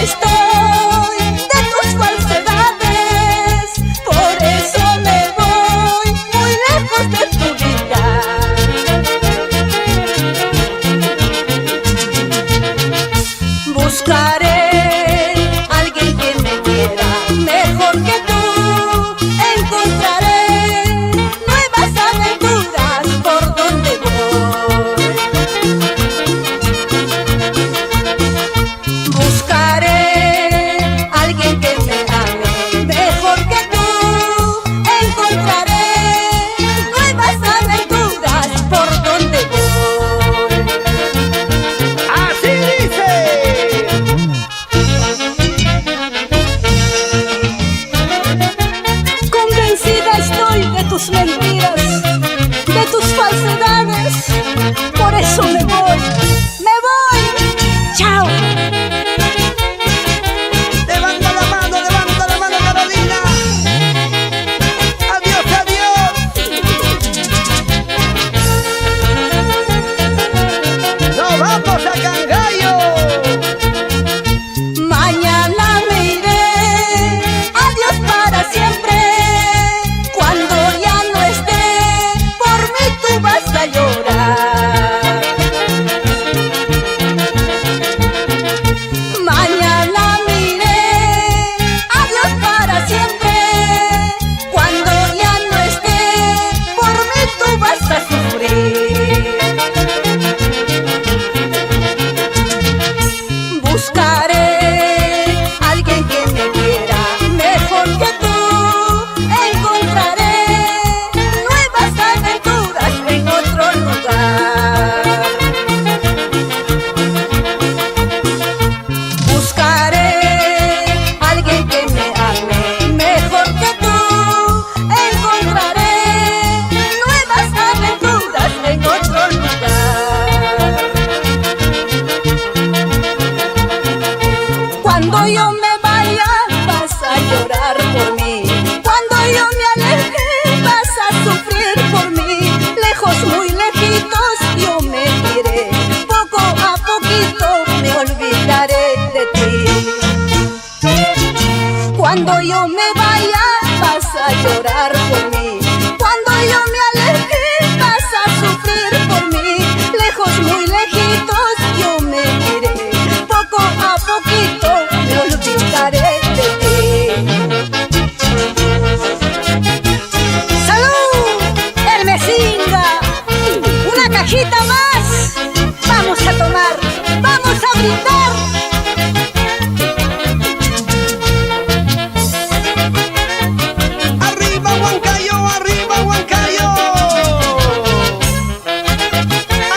estoy de tus falsedades, por eso me voy muy lejos de tu vida. Buscaré alguien que me quiera mejor que tú, encontraré nuevas aventuras por donde voy. Buscaré alguien que me ame mejor que tú, encontraré nuevas aventuras por donde voy. Así dice. Convencida estoy de tus mentiras, de tus falsedades, por eso me voy, chao. Levanta la mano, Carolina. Adiós, adiós. Nos vamos a Cangallo. Mañana me iré, adiós para siempre. Cuando ya no esté, por mí tú vas a llorar. Mañana me iré, adiós para siempre. Cuando ya no esté, por mí tú vas a sufrir. Buscaré alguien que me quiera mejor que tú, encontraré nuevas aventuras en otro lugar. Buscaré alguien que me ame mejor que tú, encontraré nuevas aventuras en otro lugar. Cuando yo me vaya vas a llorar por mí, cuando yo me aleje vas a sufrir por mí. Lejos, muy lejitos yo me iré, poco a poquito me olvidaré de ti. Cuando yo me vaya vas a llorar por mí, cuando yo me aleje vas a sufrir por mí. Lejos, muy lejitos yo me iré, poco a poquito me olvidaré de ti. ¡Salud! ¡Hermesinga! ¡Una cajita más! ¡Vamos a tomar! ¡Vamos a brindar! Arriba Huancayo, arriba Huancayo.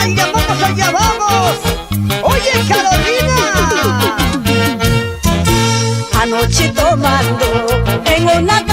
Allá vamos, allá vamos. Oye, Carolina. Anoche tomando en una